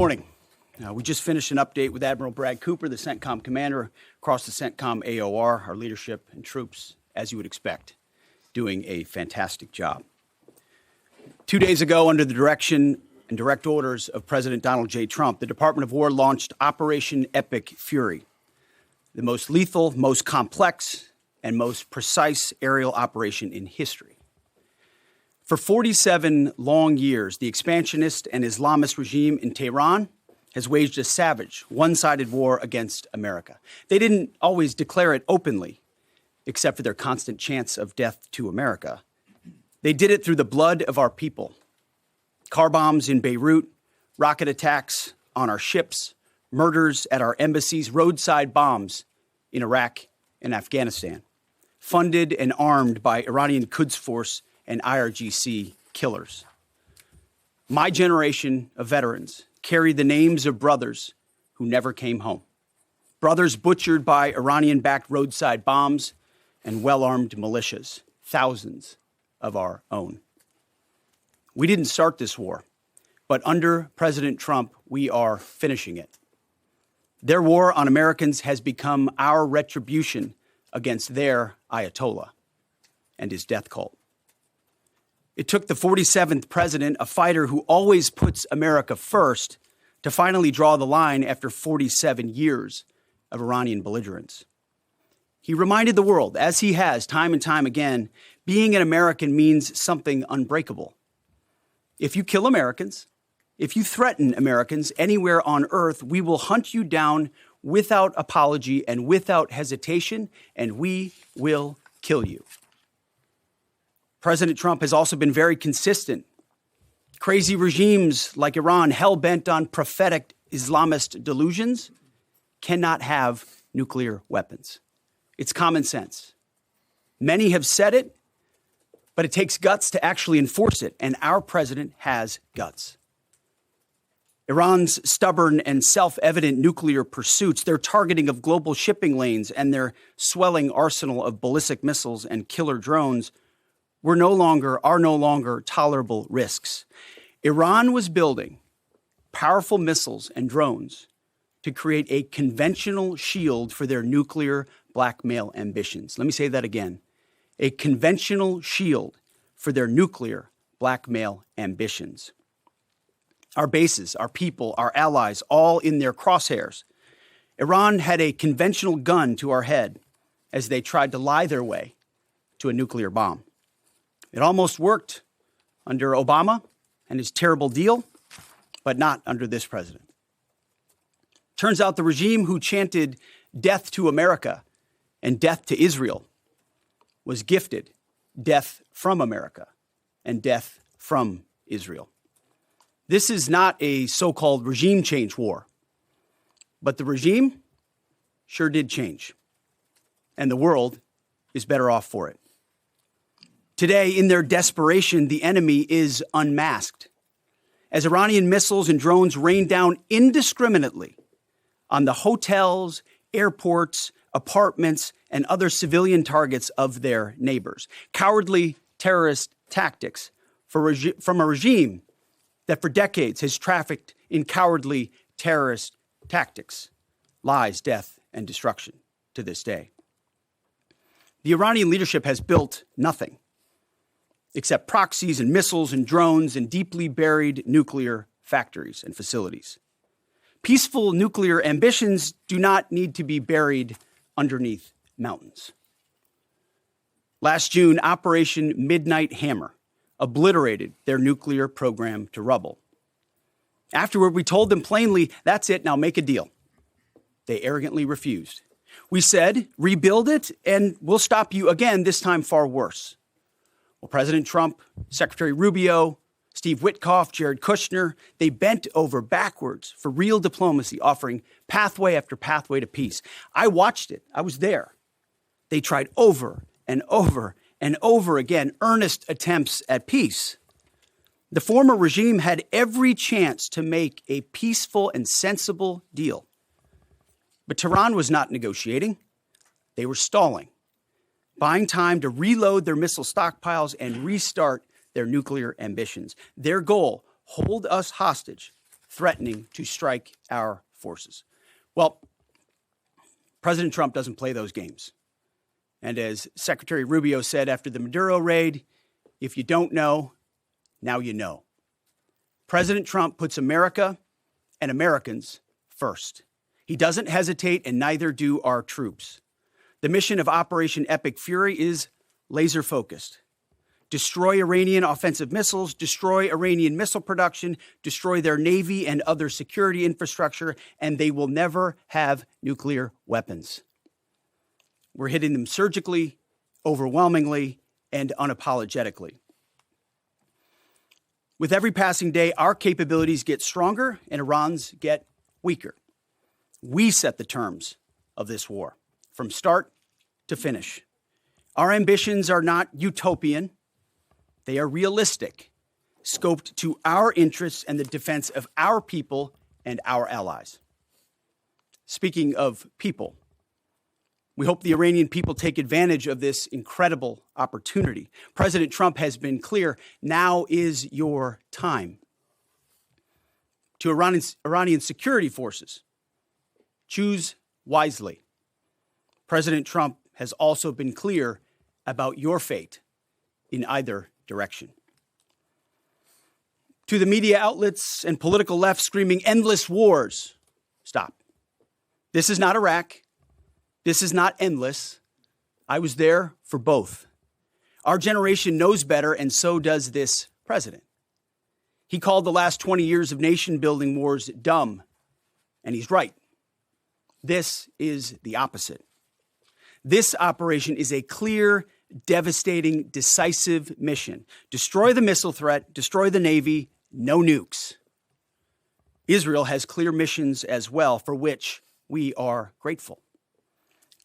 Morning. We just finished an update with Admiral Brad Cooper, the CENTCOM commander, across the CENTCOM AOR, our leadership and troops, as you would expect, doing a fantastic job. 2 days ago, under the direction and direct orders of President Donald J. Trump, the Department of War launched Operation Epic Fury, the most lethal, most complex, and most precise aerial operation in history. For 47 long years, the expansionist and Islamist regime in Tehran has waged a savage, one-sided war against America. They didn't always declare it openly, except for their constant chants of death to America. They did it through the blood of our people. Car bombs in Beirut, rocket attacks on our ships, murders at our embassies, roadside bombs in Iraq and Afghanistan, funded and armed by Iranian Quds Force and IRGC killers. My generation of veterans carry the names of brothers who never came home. Brothers butchered by Iranian-backed roadside bombs and well-armed militias, thousands of our own. We didn't start this war, but under President Trump, we are finishing it. Their war on Americans has become our retribution against their Ayatollah and his death cult. It took the 47th president, a fighter who always puts America first, to finally draw the line after 47 years of Iranian belligerence. He reminded the world, as he has time and time again, being an American means something unbreakable. If you kill Americans, if you threaten Americans anywhere on earth, we will hunt you down without apology and without hesitation, and we will kill you. President Trump has also been very consistent. Crazy regimes like Iran, hell-bent on prophetic Islamist delusions, cannot have nuclear weapons. It's common sense. Many have said it, but it takes guts to actually enforce it, and our president has guts. Iran's stubborn and self-evident nuclear pursuits, their targeting of global shipping lanes, and their swelling arsenal of ballistic missiles and killer drones are no longer tolerable risks. Iran was building powerful missiles and drones to create a conventional shield for their nuclear blackmail ambitions. Let me say that again. A conventional shield for their nuclear blackmail ambitions. Our bases, our people, our allies, all in their crosshairs. Iran had a conventional gun to our head as they tried to lie their way to a nuclear bomb. It almost worked under Obama and his terrible deal, but not under this president. Turns out the regime who chanted death to America and death to Israel was gifted death from America and death from Israel. This is not a so-called regime change war, but the regime sure did change, and the world is better off for it. Today, in their desperation, the enemy is unmasked as Iranian missiles and drones rain down indiscriminately on the hotels, airports, apartments, and other civilian targets of their neighbors. Cowardly terrorist tactics from a regime that for decades has trafficked in cowardly terrorist tactics, lies, death, and destruction to this day. The Iranian leadership has built nothing except proxies and missiles and drones and deeply buried nuclear factories and facilities. Peaceful nuclear ambitions do not need to be buried underneath mountains. Last June, Operation Midnight Hammer obliterated their nuclear program to rubble. Afterward, we told them plainly, that's it, now make a deal. They arrogantly refused. We said, rebuild it, and we'll stop you again, this time far worse. Well, President Trump, Secretary Rubio, Steve Witkoff, Jared Kushner, they bent over backwards for real diplomacy, offering pathway after pathway to peace. I watched it. I was there. They tried over and over and over again earnest attempts at peace. The former regime had every chance to make a peaceful and sensible deal. But Tehran was not negotiating. They were stalling, buying time to reload their missile stockpiles and restart their nuclear ambitions. Their goal, hold us hostage threatening to strike our forces. Well, President Trump doesn't play those games. And as Secretary Rubio said after the Maduro raid, if you don't know, now you know. President Trump puts America and Americans first. He doesn't hesitate, and neither do our troops. The mission of Operation Epic Fury is laser-focused. Destroy Iranian offensive missiles, destroy Iranian missile production, destroy their navy and other security infrastructure, and they will never have nuclear weapons. We're hitting them surgically, overwhelmingly, and unapologetically. With every passing day, our capabilities get stronger and Iran's get weaker. We set the terms of this war, from start to finish. Our ambitions are not utopian. They are realistic, scoped to our interests and the defense of our people and our allies. Speaking of people, we hope the Iranian people take advantage of this incredible opportunity. President Trump has been clear, now is your time. To Iranian security forces, choose wisely. President Trump has also been clear about your fate in either direction. To the media outlets and political left screaming endless wars, stop. This is not Iraq. This is not endless. I was there for both. Our generation knows better, and so does this president. He called the last 20 years of nation-building wars dumb, and he's right. This is the opposite. This operation is a clear, devastating, decisive mission. Destroy the missile threat, destroy the Navy, no nukes. Israel has clear missions as well, for which we are grateful.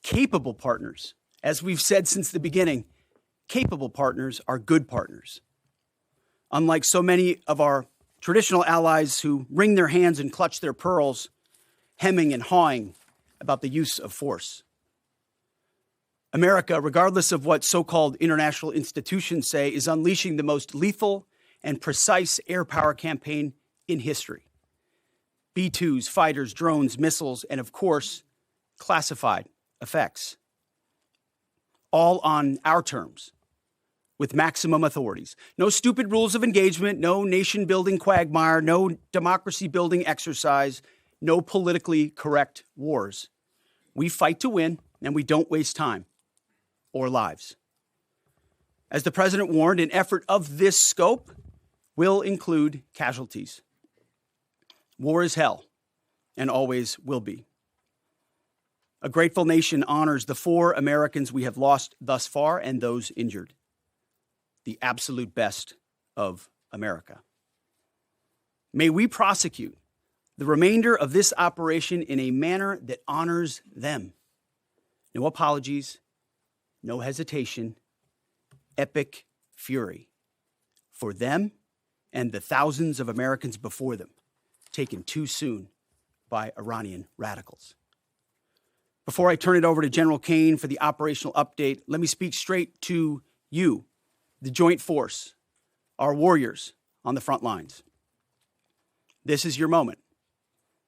Capable partners, as we've said since the beginning, capable partners are good partners. Unlike so many of our traditional allies who wring their hands and clutch their pearls, hemming and hawing about the use of force. America, regardless of what so-called international institutions say, is unleashing the most lethal and precise air power campaign in history. B-2s, fighters, drones, missiles, and of course, classified effects. All on our terms, with maximum authorities. No stupid rules of engagement, no nation-building quagmire, no democracy-building exercise, no politically correct wars. We fight to win, and we don't waste time or lives. As the president warned, an effort of this scope will include casualties. War is hell, and always will be. A grateful nation honors the 4 Americans we have lost thus far and those injured. The absolute best of America. May we prosecute the remainder of this operation in a manner that honors them. No apologies, no hesitation, epic fury for them and the thousands of Americans before them, taken too soon by Iranian radicals. Before I turn it over to General Caine for the operational update, let me speak straight to you, the Joint Force, our warriors on the front lines. This is your moment.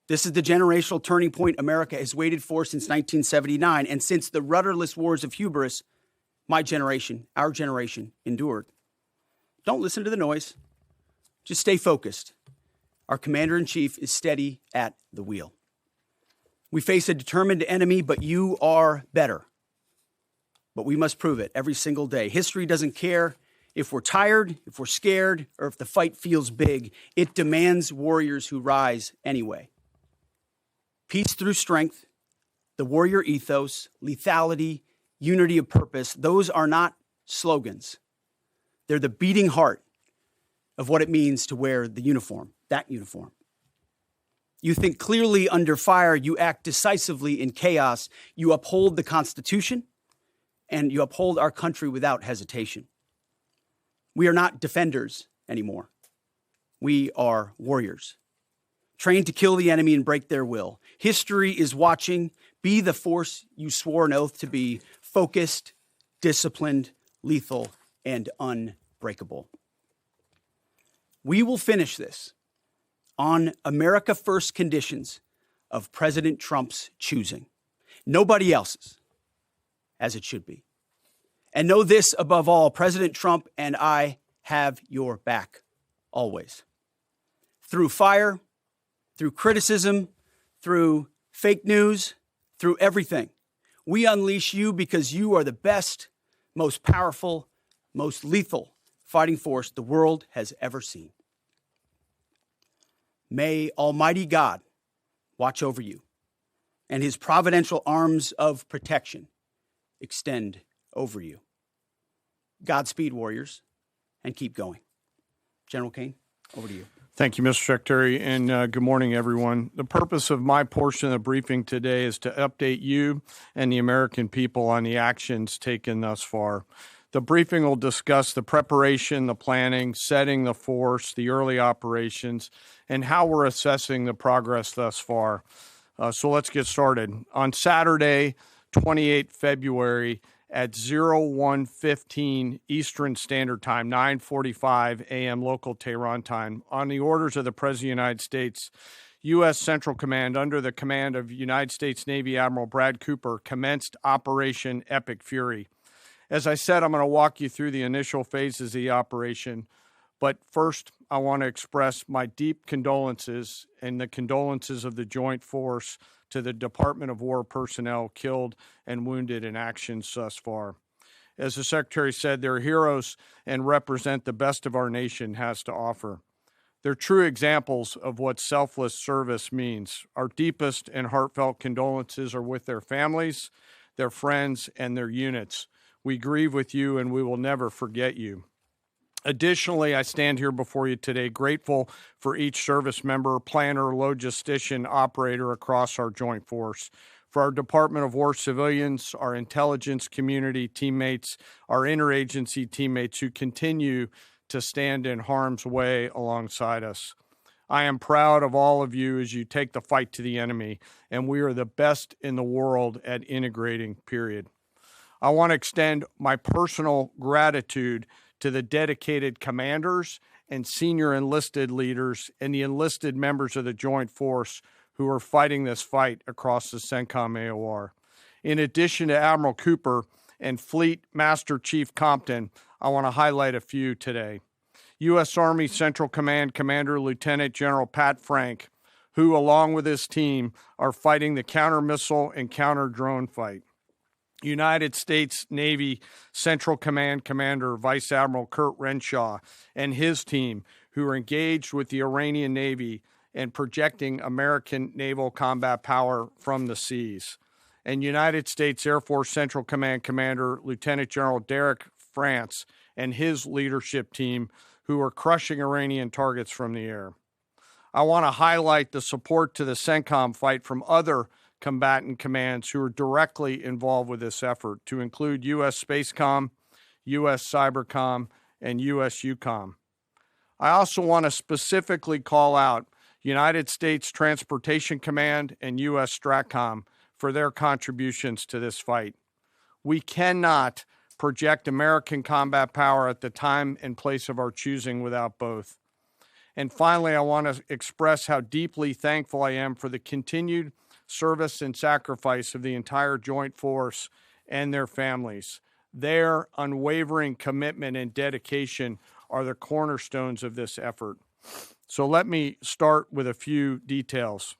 This is the generational turning point America has waited for since 1979, and since the rudderless wars of hubris my generation, our generation, endured. Don't listen to the noise. Just stay focused. Our commander-in-chief is steady at the wheel. We face a determined enemy, but you are better. But we must prove it every single day. History doesn't care if we're tired, if we're scared, or if the fight feels big. It demands warriors who rise anyway. Peace through strength, the warrior ethos, lethality, unity of purpose, those are not slogans. They're the beating heart of what it means to wear the uniform, that uniform. You think clearly under fire, you act decisively in chaos, you uphold the Constitution, and you uphold our country without hesitation. We are not defenders anymore. We are warriors, trained to kill the enemy and break their will. History is watching. Be the force you swore an oath to be, focused, disciplined, lethal, and unbreakable. We will finish this on America First conditions of President Trump's choosing. Nobody else's, as it should be. And know this above all, President Trump and I have your back, always. Through fire, through criticism, through fake news, through everything. We unleash you because you are the best, most powerful, most lethal fighting force the world has ever seen. May Almighty God watch over you and his providential arms of protection extend over you. Godspeed, warriors, and keep going. General Caine, over to you. Thank you, Mr. Secretary, and good morning, everyone. The purpose of my portion of the briefing today is to update you and the American people on the actions taken thus far. The briefing will discuss the preparation, the planning, setting the force, the early operations, and how we're assessing the progress thus far. So let's get started. On Saturday, 28 February, at 01:15 Eastern Standard Time, 9:45 a.m. local Tehran time, on the orders of the President of the United States, U.S. Central Command, under the command of United States Navy Admiral Brad Cooper, commenced Operation Epic Fury. As I said, I'm going to walk you through the initial phases of the operation, but first, I want to express my deep condolences and the condolences of the Joint Force to the Department of War personnel killed and wounded in actions thus far. As the Secretary said, they're heroes and represent the best of our nation has to offer. They're true examples of what selfless service means. Our deepest and heartfelt condolences are with their families, their friends, and their units. We grieve with you and we will never forget you. Additionally, I stand here before you today grateful for each service member, planner, logistician, operator across our joint force, for our Department of War civilians, our intelligence community teammates, our interagency teammates who continue to stand in harm's way alongside us. I am proud of all of you as you take the fight to the enemy, and we are the best in the world at integrating, period. I want to extend my personal gratitude to the dedicated commanders and senior enlisted leaders and the enlisted members of the Joint Force who are fighting this fight across the CENTCOM AOR. In addition to Admiral Cooper and Fleet Master Chief Compton, I want to highlight a few today. U.S. Army Central Command Commander Lieutenant General Pat Frank, who, along with his team, are fighting the counter-missile and counter-drone fight. United States Navy Central Command Commander Vice Admiral Kurt Renshaw and his team, who are engaged with the Iranian Navy and projecting American naval combat power from the seas. And United States Air Force Central Command Commander Lieutenant General Derek France and his leadership team, who are crushing Iranian targets from the air. I want to highlight the support to the CENTCOM fight from other combatant commands who are directly involved with this effort, to include U.S. Spacecom, U.S. Cybercom, and U.S. UCOM. I also want to specifically call out United States Transportation Command and U.S. STRATCOM for their contributions to this fight. We cannot project American combat power at the time and place of our choosing without both. And finally, I want to express how deeply thankful I am for the continued service and sacrifice of the entire Joint Force and their families. Their unwavering commitment and dedication are the cornerstones of this effort. So let me start with a few details.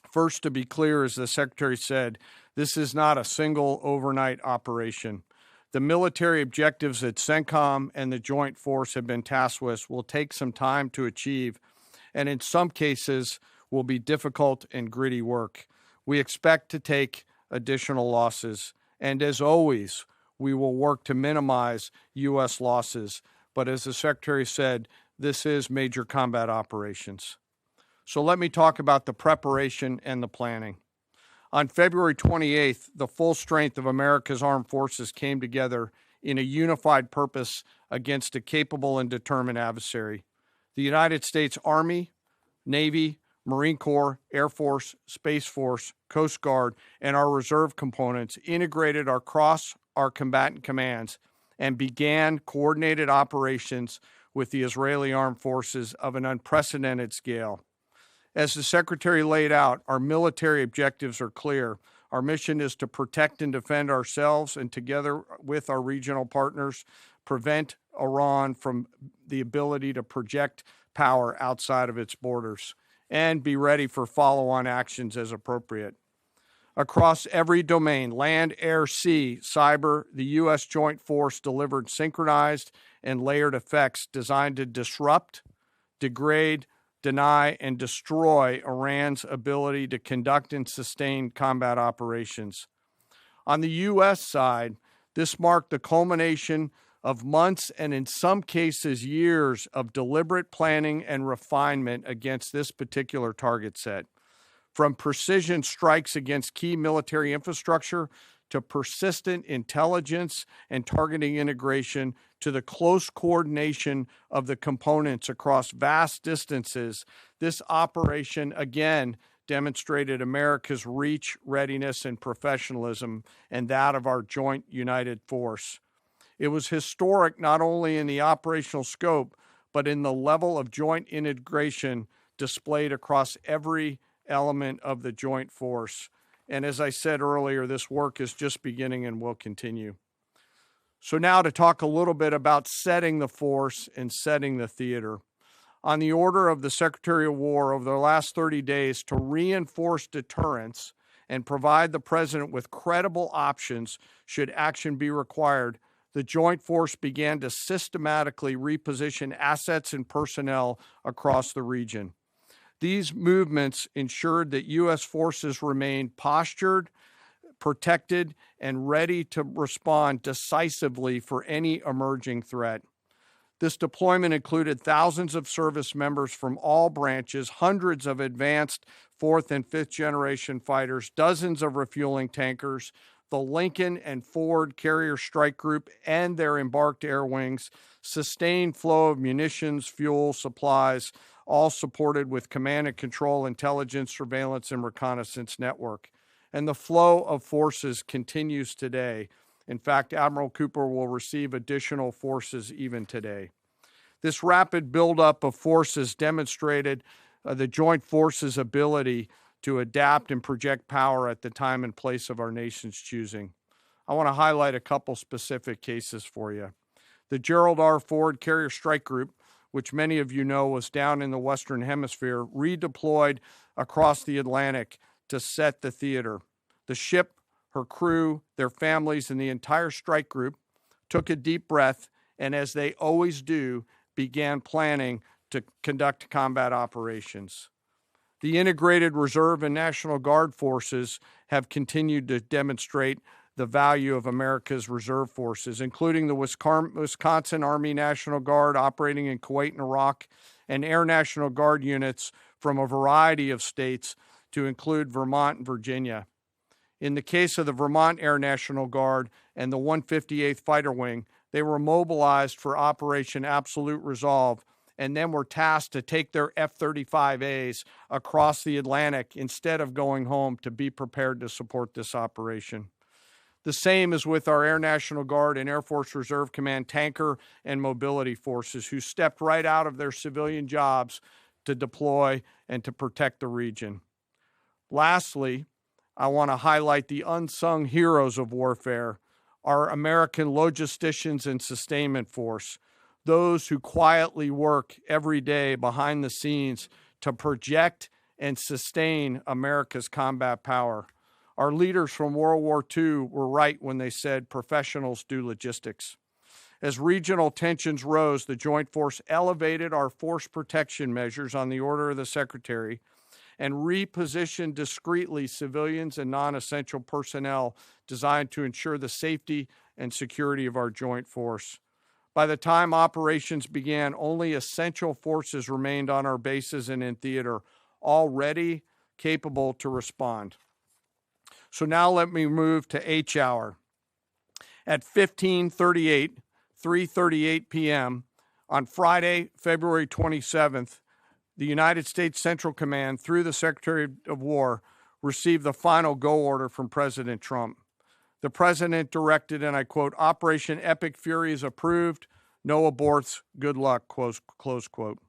First, to be clear, as the Secretary said, this is not a single overnight operation. The military objectives that CENTCOM and the Joint Force have been tasked with will take some time to achieve, and in some cases will be difficult and gritty work. We expect to take additional losses, and as always, we will work to minimize U.S. losses. But as the Secretary said, this is major combat operations. So let me talk about the preparation and the planning. On February 28th, the full strength of America's armed forces came together in a unified purpose against a capable and determined adversary. The United States Army, Navy, Marine Corps, Air Force, Space Force, Coast Guard, and our reserve components integrated across our combatant commands and began coordinated operations with the Israeli armed forces of an unprecedented scale. As the Secretary laid out, our military objectives are clear. Our mission is to protect and defend ourselves and, together with our regional partners, prevent Iran from the ability to project power outside of its borders and be ready for follow-on actions as appropriate. Across every domain, land, air, sea, cyber, the U.S. Joint Force delivered synchronized and layered effects designed to disrupt, degrade, deny, and destroy Iran's ability to conduct and sustain combat operations. On the U.S. side, this marked the culmination of months and in some cases years of deliberate planning and refinement against this particular target set. From precision strikes against key military infrastructure to persistent intelligence and targeting integration to the close coordination of the components across vast distances, this operation again demonstrated America's reach, readiness, and professionalism, and that of our joint united force. It was historic not only in the operational scope, but in the level of joint integration displayed across every element of the joint force. And as I said earlier, this work is just beginning and will continue. So now to talk a little bit about setting the force and setting the theater. On the order of the Secretary of War over the last 30 days to reinforce deterrence and provide the President with credible options should action be required, the Joint Force began to systematically reposition assets and personnel across the region. These movements ensured that U.S. forces remained postured, protected, and ready to respond decisively for any emerging threat. This deployment included thousands of service members from all branches, hundreds of advanced fourth and fifth generation fighters, dozens of refueling tankers, the Lincoln and Ford Carrier Strike Group and their embarked air wings, sustained flow of munitions, fuel, supplies, all supported with command and control, intelligence, surveillance, and reconnaissance network. And the flow of forces continues today. In fact, Admiral Cooper will receive additional forces even today. This rapid buildup of forces demonstrated the Joint Forces' ability to adapt and project power at the time and place of our nation's choosing. I want to highlight a couple specific cases for you. The Gerald R. Ford Carrier Strike Group, which many of you know was down in the Western Hemisphere, redeployed across the Atlantic to set the theater. The ship, her crew, their families, and the entire strike group took a deep breath and, as they always do, began planning to conduct combat operations. The integrated Reserve and National Guard forces have continued to demonstrate the value of America's reserve forces, including the Wisconsin Army National Guard operating in Kuwait and Iraq, and Air National Guard units from a variety of states to include Vermont and Virginia. In the case of the Vermont Air National Guard and the 158th Fighter Wing, they were mobilized for Operation Absolute Resolve and then were tasked to take their F-35As across the Atlantic instead of going home to be prepared to support this operation. The same is with our Air National Guard and Air Force Reserve Command tanker and mobility forces, who stepped right out of their civilian jobs to deploy and to protect the region. Lastly, I want to highlight the unsung heroes of warfare, our American logisticians and sustainment force, those who quietly work every day behind the scenes to project and sustain America's combat power. Our leaders from World War II were right when they said professionals do logistics. As regional tensions rose, the Joint Force elevated our force protection measures on the order of the Secretary and repositioned discreetly civilians and non-essential personnel designed to ensure the safety and security of our joint force. By the time operations began, only essential forces remained on our bases and in theater, all ready, capable to respond. So now let me move to H hour. At 3:38 p.m. on Friday, February 27th, the United States Central Command, through the Secretary of War, received the final go order from President Trump. The President directed, and I quote, "Operation Epic Fury is approved. No aborts. Good luck," close quote.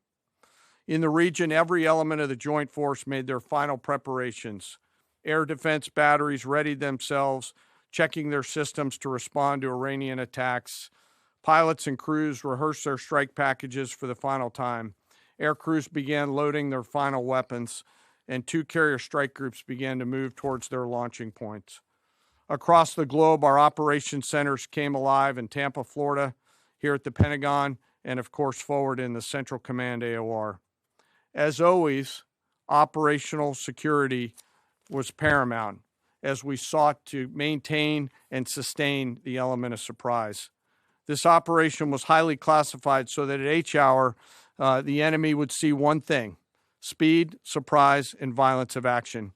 In the region, every element of the joint force made their final preparations. Air defense batteries readied themselves, checking their systems to respond to Iranian attacks. Pilots and crews rehearsed their strike packages for the final time. Air crews began loading their final weapons, and two carrier strike groups began to move towards their launching points. Across the globe, our operations centers came alive in Tampa, Florida, here at the Pentagon, and of course forward in the Central Command AOR. As always, operational security was paramount as we sought to maintain and sustain the element of surprise. This operation was highly classified so that at H hour, the enemy would see one thing: speed, surprise, and violence of action.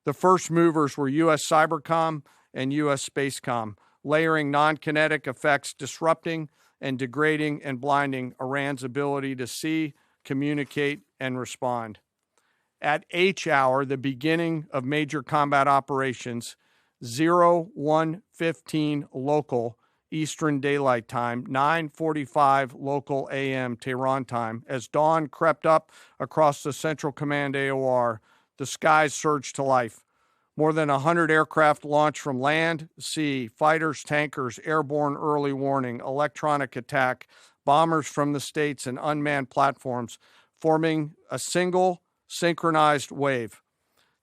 The first movers were U.S. Cybercom and U.S. Spacecom, layering non-kinetic effects, disrupting and degrading and blinding Iran's ability to see, communicate, and respond. At H hour, the beginning of major combat operations, 01:15 local Eastern Daylight Time, 9:45 local AM Tehran time, as dawn crept up across the Central Command AOR, the skies surged to life. More than 100 aircraft launched from land, sea, fighters, tankers, airborne early warning, electronic attack, bombers from the States, and unmanned platforms, forming a single synchronized wave.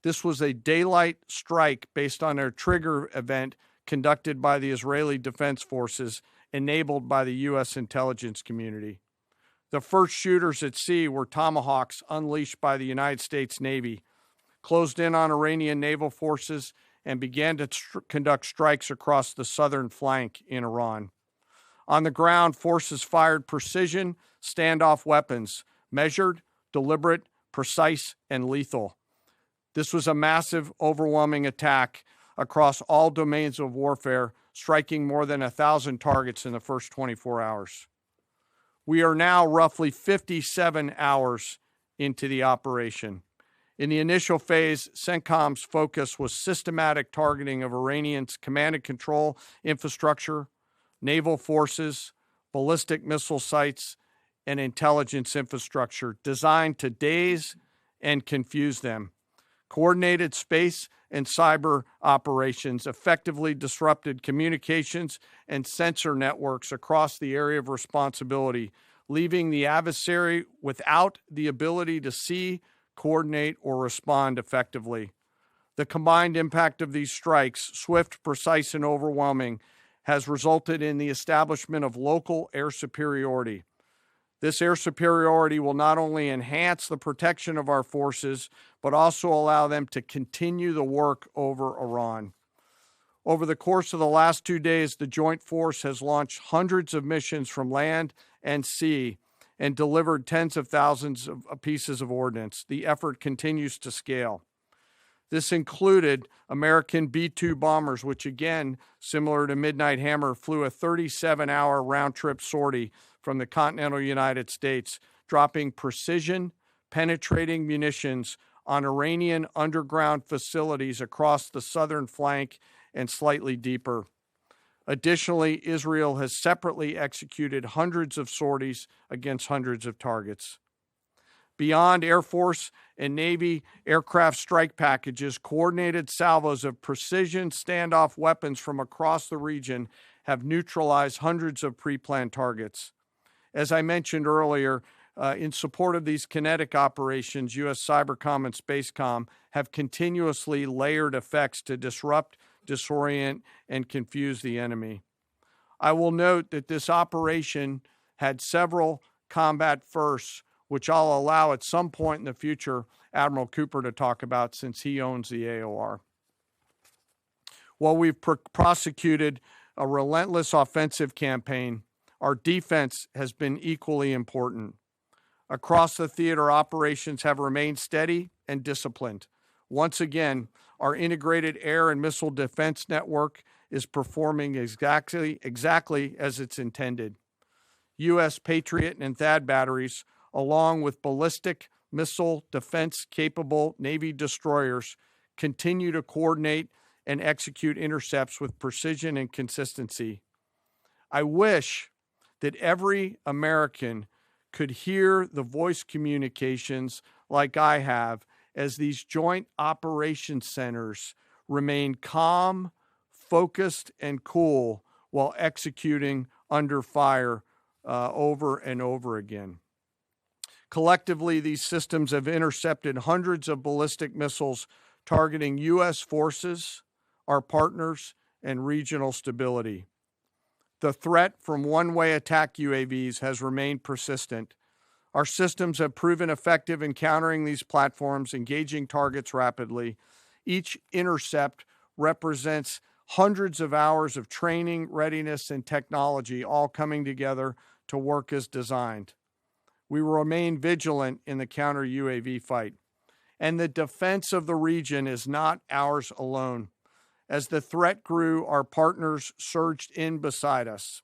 This was a daylight strike based on a trigger event conducted by the Israeli Defense Forces, enabled by the U.S. intelligence community. The first shooters at sea were Tomahawks unleashed by the United States Navy, closed in on Iranian naval forces, and began to conduct strikes across the southern flank in Iran. On the ground, forces fired precision standoff weapons, measured, deliberate, precise, and lethal. This was a massive, overwhelming attack across all domains of warfare, striking more than 1,000 targets in the first 24 hours. We are now roughly 57 hours into the operation. In the initial phase, CENTCOM's focus was systematic targeting of Iranian's command and control infrastructure, naval forces, ballistic missile sites, and intelligence infrastructure designed to daze and confuse them. Coordinated space and cyber operations effectively disrupted communications and sensor networks across the area of responsibility, leaving the adversary without the ability to see, coordinate, or respond effectively. The combined impact of these strikes, swift, precise, and overwhelming, has resulted in the establishment of local air superiority. This air superiority will not only enhance the protection of our forces, but also allow them to continue the work over Iran. Over the course of the last 2 days, the Joint Force has launched hundreds of missions from land and sea and delivered tens of thousands of pieces of ordnance. The effort continues to scale. This included American B-2 bombers, which again, similar to Midnight Hammer, flew a 37-hour round-trip sortie from the continental United States, dropping precision, penetrating munitions on Iranian underground facilities across the southern flank and slightly deeper. Additionally, Israel has separately executed hundreds of sorties against hundreds of targets. Beyond Air Force and Navy aircraft strike packages, coordinated salvos of precision standoff weapons from across the region have neutralized hundreds of pre-planned targets. As I mentioned earlier, in support of these kinetic operations, U.S. Cybercom and Spacecom have continuously layered effects to disrupt, disorient, and confuse the enemy. I will note that this operation had several combat firsts, which I'll allow at some point in the future Admiral Cooper to talk about since he owns the AOR. While we've prosecuted a relentless offensive campaign, our defense has been equally important. Across the theater, operations have remained steady and disciplined. Once again, our integrated air and missile defense network is performing exactly as it's intended. U.S. Patriot and THAAD batteries, along with ballistic missile defense-capable Navy destroyers, continue to coordinate and execute intercepts with precision and consistency. I wish that every American could hear the voice communications like I have as these joint operations centers remain calm, focused, and cool while executing under fire over and over again. Collectively, these systems have intercepted hundreds of ballistic missiles targeting U.S. forces, our partners, and regional stability. The threat from one-way attack UAVs has remained persistent. Our systems have proven effective in countering these platforms, engaging targets rapidly. Each intercept represents hundreds of hours of training, readiness, and technology all coming together to work as designed. We will remain vigilant in the counter UAV fight. And the defense of the region is not ours alone. As the threat grew, our partners surged in beside us.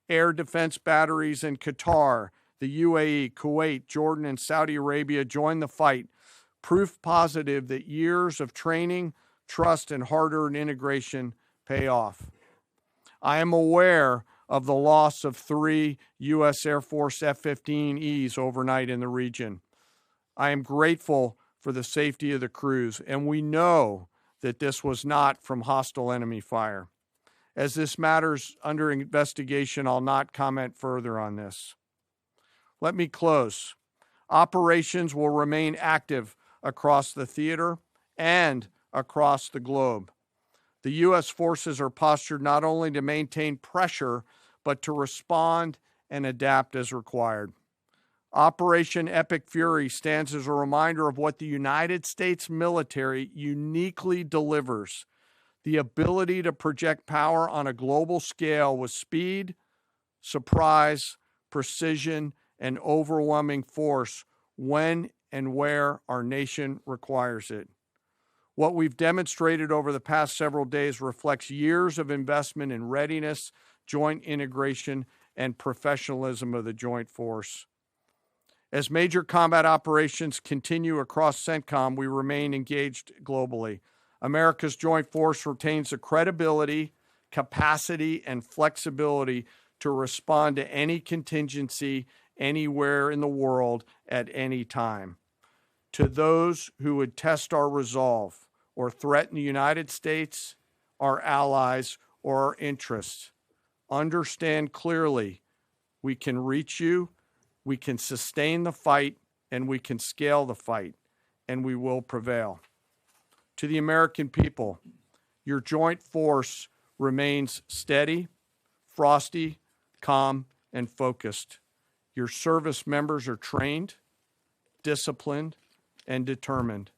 Air defense batteries in Qatar, the UAE, Kuwait, Jordan, and Saudi Arabia joined the fight, proof positive that years of training, trust, and hard-earned integration pay off. I am aware of the loss of 3 U.S. Air Force F-15Es overnight in the region. I am grateful for the safety of the crews, and we know that this was not from hostile enemy fire. As this matter's under investigation, I'll not comment further on this. Let me close. Operations will remain active across the theater and across the globe. The U.S. forces are postured not only to maintain pressure, but to respond and adapt as required. Operation Epic Fury stands as a reminder of what the United States military uniquely delivers: the ability to project power on a global scale with speed, surprise, precision, and overwhelming force when and where our nation requires it. What we've demonstrated over the past several days reflects years of investment in readiness, joint integration, and professionalism of the joint force. As major combat operations continue across CENTCOM, we remain engaged globally. America's joint force retains the credibility, capacity, and flexibility to respond to any contingency anywhere in the world at any time. To those who would test our resolve or threaten the United States, our allies, or our interests, understand clearly we can reach you, we can sustain the fight, and we can scale the fight, and we will prevail. To the American people, your joint force remains steady, frosty, calm, and focused. Your service members are trained, disciplined, and determined.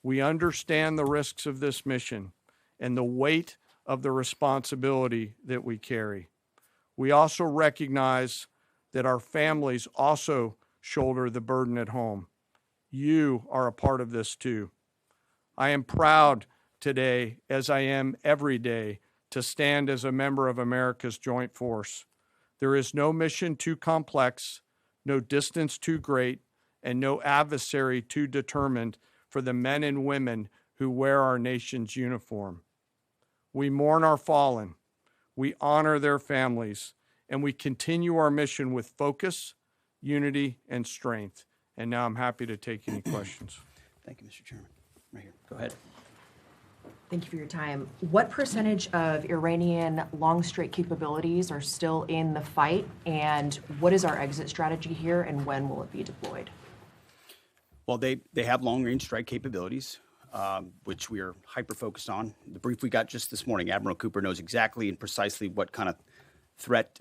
We understand the risks of this mission and the weight of the responsibility that we carry. We also recognize that our families also shoulder the burden at home. You are a part of this too. I am proud today, as I am every day, to stand as a member of America's joint force. There is no mission too complex, no distance too great, and no adversary too determined for the men and women who wear our nation's uniform. We mourn our fallen, we honor their families, and we continue our mission with focus, unity, and strength. And now I'm happy to take any questions. Thank you, Mr. Chairman. Right here. Go ahead. Thank you for your time. What percentage of Iranian long-strike capabilities are still in the fight, and what is our exit strategy here, and when will it be deployed? Well, they have long-range strike capabilities, which we are hyper-focused on. The brief we got just this morning, Admiral Cooper knows exactly and precisely what kind of threat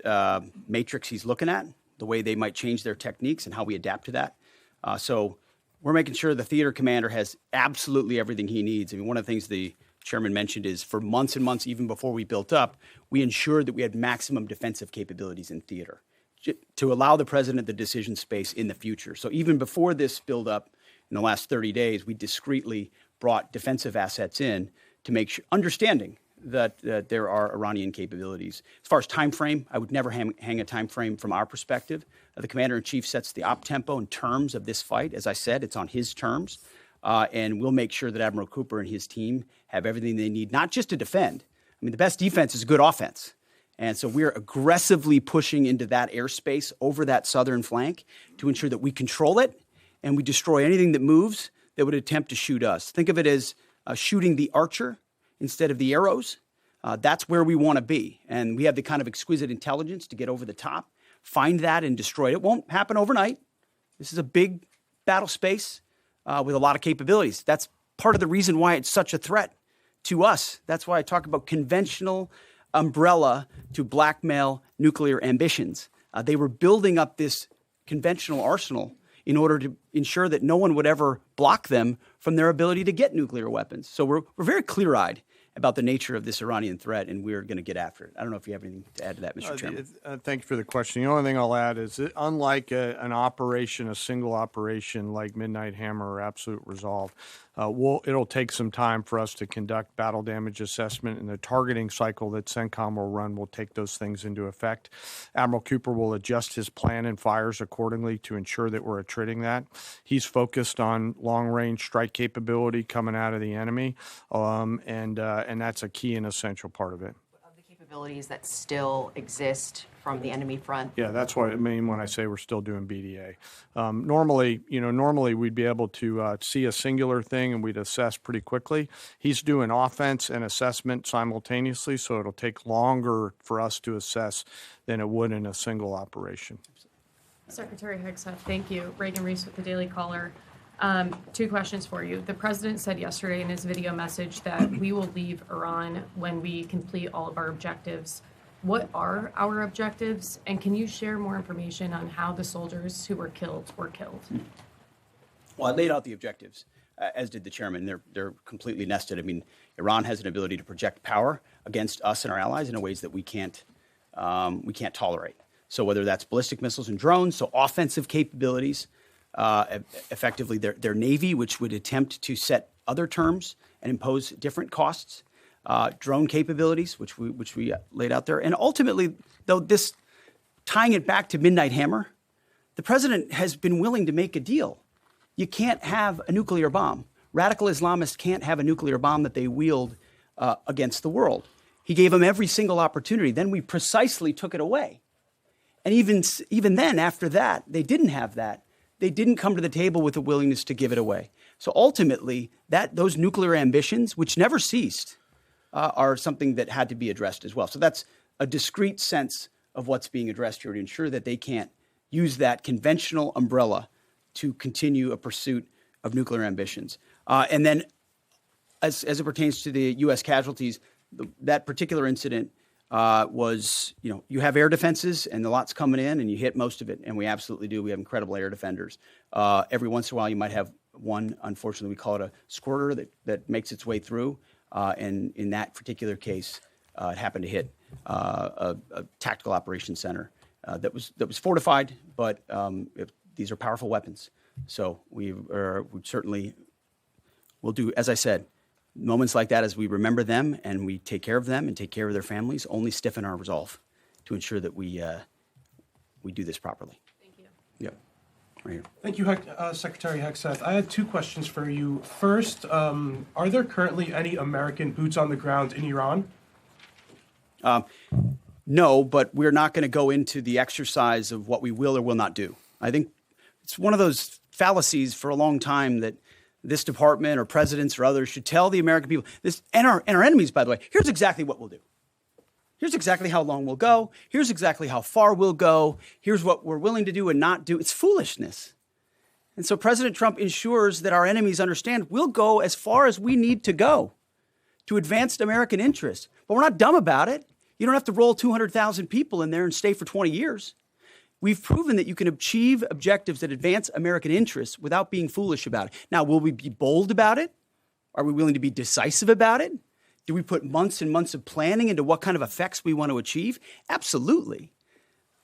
matrix he's looking at, the way they might change their techniques, and how we adapt to that. So we're making sure the theater commander has absolutely everything he needs. I mean, one of the things the chairman mentioned is for months and months, even before we built up, we ensured that we had maximum defensive capabilities in theater to allow the president the decision space in the future. So even before this buildup in the last 30 days, we discreetly brought defensive assets in to make sure, understanding that there are Iranian capabilities. As far as time frame, I would never hang a time frame from our perspective. The commander-in-chief sets the op tempo and terms of this fight. As I said, it's on his terms. And we'll make sure that Admiral Cooper and his team have everything they need, not just to defend. I mean, the best defense is good offense. And so we're aggressively pushing into that airspace over that southern flank to ensure that we control it and we destroy anything that moves that would attempt to shoot us. Think of it as shooting the archer instead of the arrows. That's where we want to be. And we have the kind of exquisite intelligence to get over the top, find that and destroy it. It won't happen overnight. This is a big battle space with a lot of capabilities. That's part of the reason why it's such a threat to us. That's why I talk about conventional umbrella to blackmail nuclear ambitions. They were building up this conventional arsenal in order to ensure that no one would ever block them from their ability to get nuclear weapons. So we're very clear-eyed about the nature of this Iranian threat, and we're going to get after it. I don't know if you have anything to add to that, Mr. Chairman. Thank you for the question. The only thing I'll add is that unlike an operation, a single operation like Midnight Hammer or Absolute Resolve, it'll take some time for us to conduct battle damage assessment, and the targeting cycle that CENTCOM will run will take those things into effect. Admiral Cooper will adjust his plan and fires accordingly to ensure that we're attriting that. He's focused on long-range strike capability coming out of the enemy, and that's a key and essential part of it. Of the capabilities that still exist from the enemy front. Yeah, that's what I mean when I say we're still doing BDA. Normally we'd be able to see a singular thing and we'd assess pretty quickly. He's doing offense and assessment simultaneously, so it'll take longer for us to assess than it would in a single operation. Secretary Hegseth, thank you. Reagan Reese with the Daily Caller. 2 questions for you. The president said yesterday in his video message that we will leave Iran when we complete all of our objectives. What are our objectives? And can you share more information on how the soldiers who were killed were killed? Well, I laid out the objectives, as did the chairman. They're completely nested. I mean, Iran has an ability to project power against us and our allies in ways that we can't tolerate. So whether that's ballistic missiles and drones, so offensive capabilities, effectively their Navy, which would attempt to set other terms and impose different costs, drone capabilities, which we laid out there. And ultimately, though, this tying it back to Midnight Hammer, the president has been willing to make a deal. You can't have a nuclear bomb. Radical Islamists can't have a nuclear bomb that they wield against the world. He gave them every single opportunity. Then we precisely took it away. And even then, after that, they didn't have that. They didn't come to the table with a willingness to give it away. So ultimately, those nuclear ambitions, which never ceased, are something that had to be addressed as well. So that's a discrete sense of what's being addressed here to ensure that they can't use that conventional umbrella to continue a pursuit of nuclear ambitions. And then as it pertains to the U.S. casualties, that particular incident was, you have air defenses and the lot's coming in and you hit most of it. And we absolutely do. We have incredible air defenders. Every once in a while, you might have one, unfortunately, we call it a squirter that makes its way through. And in that particular case, it happened to hit a tactical operations center that was fortified, but these are powerful weapons. So we certainly will do, as I said, moments like that as we remember them and we take care of them and take care of their families only stiffen our resolve to ensure that we do this properly. Thank you. Yep. Right here. Thank you, Secretary Hegseth. I had 2 questions for you. First, are there currently any American boots on the ground in Iran? No, but we're not going to go into the exercise of what we will or will not do. I think it's one of those fallacies for a long time that this department or presidents or others should tell the American people, this and our enemies, by the way, here's exactly what we'll do. Here's exactly how long we'll go. Here's exactly how far we'll go. Here's what we're willing to do and not do. It's foolishness. And so President Trump ensures that our enemies understand we'll go as far as we need to go to advance American interests. But we're not dumb about it. You don't have to roll 200,000 people in there and stay for 20 years. We've proven that you can achieve objectives that advance American interests without being foolish about it. Now, will we be bold about it? Are we willing to be decisive about it? Do we put months and months of planning into what kind of effects we want to achieve? Absolutely.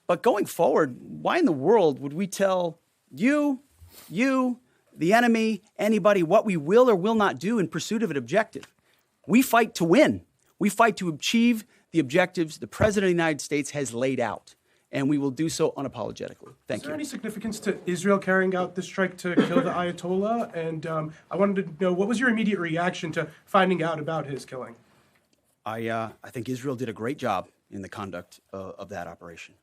But going forward, why in the world would we tell you, the enemy, anybody, what we will or will not do in pursuit of an objective? We fight to win. We fight to achieve the objectives the President of the United States has laid out. And we will do so unapologetically. Thank you. Is there any significance to Israel carrying out the strike to kill the Ayatollah? And I wanted to know, what was your immediate reaction to finding out about his killing? I think Israel did a great job in the conduct of that operation.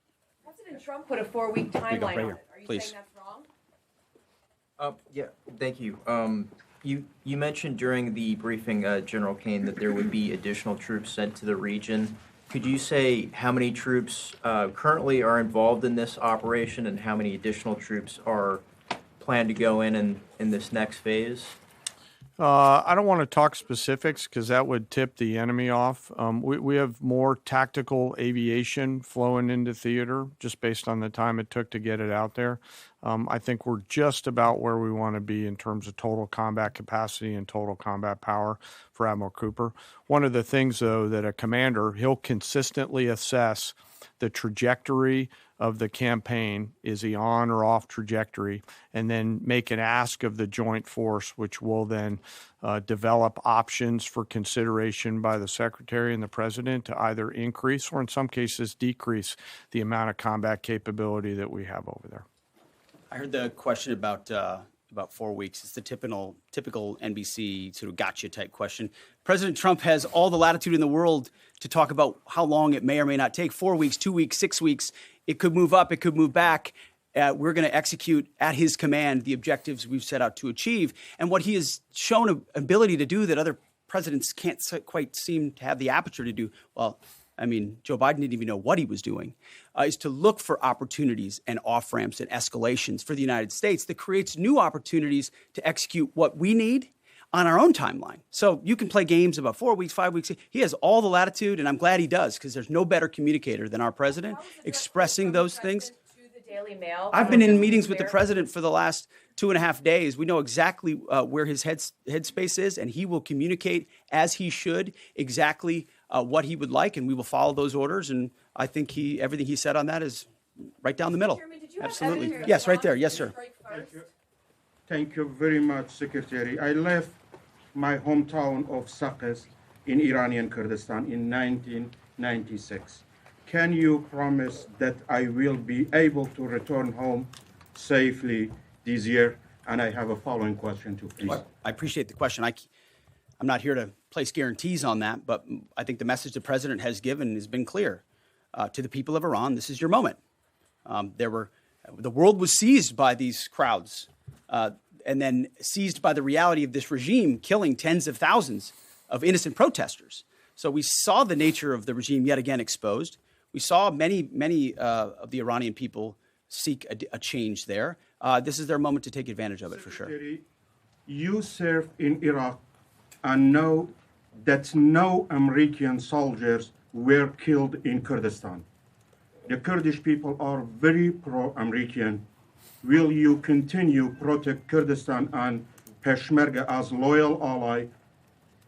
President Trump put a 4-week timeline right on here. it. Are you Please. saying that's wrong? Yeah, thank you. You mentioned during the briefing, General Caine, that there would be additional troops sent to the region. Could you say how many troops currently are involved in this operation and how many additional troops are planned to go in this next phase? I don't want to talk specifics because that would tip the enemy off. We have more tactical aviation flowing into theater just based on the time it took to get it out there. I think we're just about where we want to be in terms of total combat capacity and total combat power for Admiral Cooper. One of the things, though, that a commander, he'll consistently assess the trajectory of the campaign. Is he on or off trajectory? And then make an ask of the joint force, which will then develop options for consideration by the Secretary and the President to either increase or in some cases decrease the amount of combat capability that we have over there. I heard the question about 4 weeks. It's the typical NBC sort of gotcha type question. President Trump has all the latitude in the world to talk about how long it may or may not take. 4 weeks, 2 weeks, 6 weeks. It could move up. It could move back. We're going to execute at his command the objectives we've set out to achieve. And what he has shown an ability to do that other presidents can't quite seem to have the aperture to do, well, I mean, Joe Biden didn't even know what he was doing, is to look for opportunities and off-ramps and escalations for the United States that creates new opportunities to execute what we need on our own timeline. So you can play games about 4 weeks, 5 weeks. He has all the latitude, and I'm glad he does, because there's no better communicator than our president expressing those things. Daily Mail. I've been in meetings with the president for the last 2.5 days. We know exactly where his headspace is, and he will communicate as he should exactly what he would like, and we will follow those orders. And I think everything he said on that is right down the middle. Chairman, did you have Absolutely. evidence Yes, right that there. Iran Yes, would sir. strike first? Thank you very much, Secretary. I left my hometown of Sakis in Iranian Kurdistan in 1996. Can you promise that I will be able to return home safely this year? And I have a following question too, please. I appreciate the question. I'm not here to place guarantees on that, but I think the message the president has given has been clear to the people of Iran. This is your moment. The world was seized by these crowds and then seized by the reality of this regime killing tens of thousands of innocent protesters. So we saw the nature of the regime yet again exposed. We saw many of the Iranian people seek a change there. This is their moment to take advantage of it, for sure. Secretary, you served in Iraq and know that no American soldiers were killed in Kurdistan. The Kurdish people are very pro-American. Will you continue to protect Kurdistan and Peshmerga as loyal ally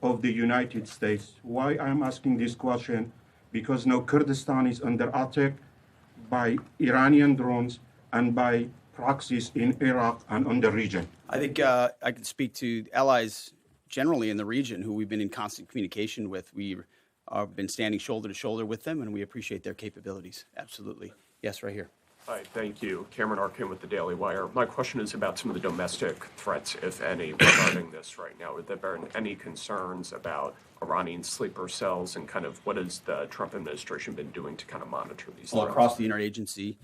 of the United States? Why I'm asking this question? Because now Kurdistan is under attack by Iranian drones and by proxies in Iraq and on the region. I think I can speak to allies generally in the region who we've been in constant communication with. We have been standing shoulder to shoulder with them, and we appreciate their capabilities. Absolutely. Yes, right here. Hi, thank you. Cameron Arkin with the Daily Wire. My question is about some of the domestic threats, if any, regarding this right now. Have there been any concerns about Iranian sleeper cells, and kind of what has the Trump administration been doing to kind of monitor these All threats? across the interagency,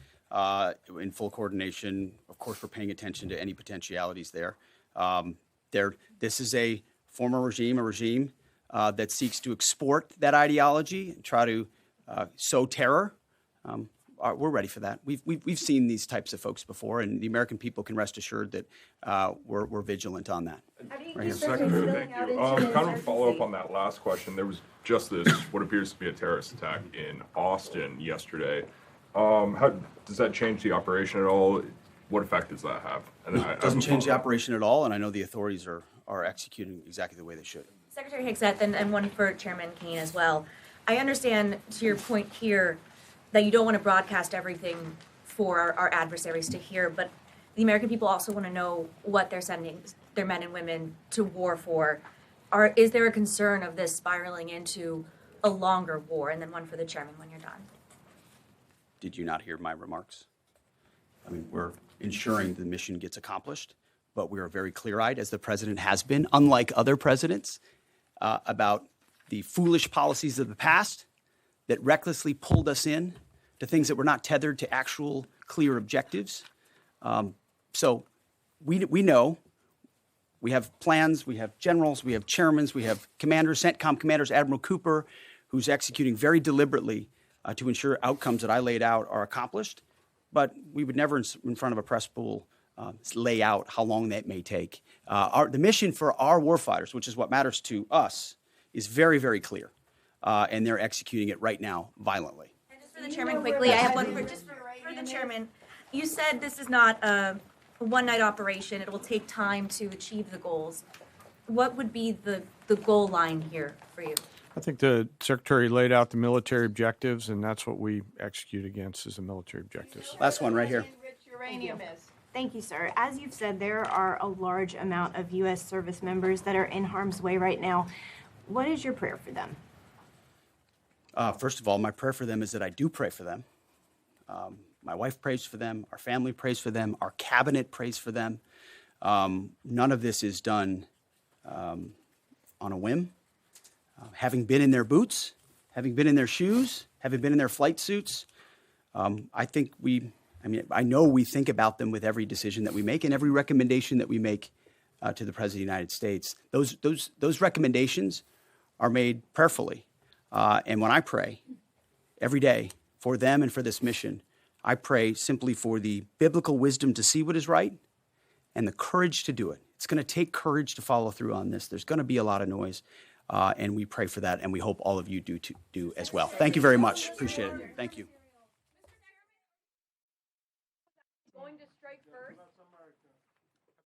in full coordination. Of course, we're paying attention to any potentialities there. This is a former regime, that seeks to export that ideology and try to sow terror. We're ready for that. We've seen these types of folks before, and the American people can rest assured that we're vigilant on that. Right here. Secretary, thank you. Kind of a follow-up on that last question. There was just this, what appears to be a terrorist attack in Austin yesterday. How does that change the operation at all? What effect does that have? And It doesn't change the operation at all, and I know the authorities are executing exactly the way they should. Secretary Hegseth, and one for Chairman Caine as well. I understand, to your point here, that you don't want to broadcast everything for our adversaries to hear, but the American people also want to know what they're sending their men and women to war for. Is there a concern of this spiraling into a longer war? And then one for the chairman when you're done. Did you not hear my remarks? I mean, we're ensuring the mission gets accomplished, but we are very clear-eyed, as the president has been, unlike other presidents, about the foolish policies of the past that recklessly pulled us in to things that were not tethered to actual clear objectives. So we know. We have plans, we have generals, we have chairmen, we have commanders, CENTCOM commanders, Admiral Cooper, who's executing very deliberately to ensure outcomes that I laid out are accomplished. But we would never, in front of a press pool, lay out how long that may take. The mission for our warfighters, which is what matters to us, is very, very clear. And they're executing it right now violently. And just for the chairman quickly, I have one for the chairman. You said this is not a one-night operation. It will take time to achieve the goals. What would be the goal line here for you? I think the Secretary laid out the military objectives, and that's what we execute against is the military objectives. Last one right here. Thank you, sir. As you've said, there are a large amount of U.S. service members that are in harm's way right now. What is your prayer for them? First of all, my prayer for them is that I do pray for them. My wife prays for them. Our family prays for them. Our cabinet prays for them. None of this is done on a whim. Having been in their boots, having been in their shoes, having been in their flight suits, I know we think about them with every decision that we make and every recommendation that we make to the President of the United States. Those recommendations are made prayerfully. And when I pray every day for them and for this mission, I pray simply for the biblical wisdom to see what is right and the courage to do it. It's going to take courage to follow through on this. There's going to be a lot of noise, and we pray for that, and we hope all of you do as well. Thank you very much. Appreciate it. Thank you.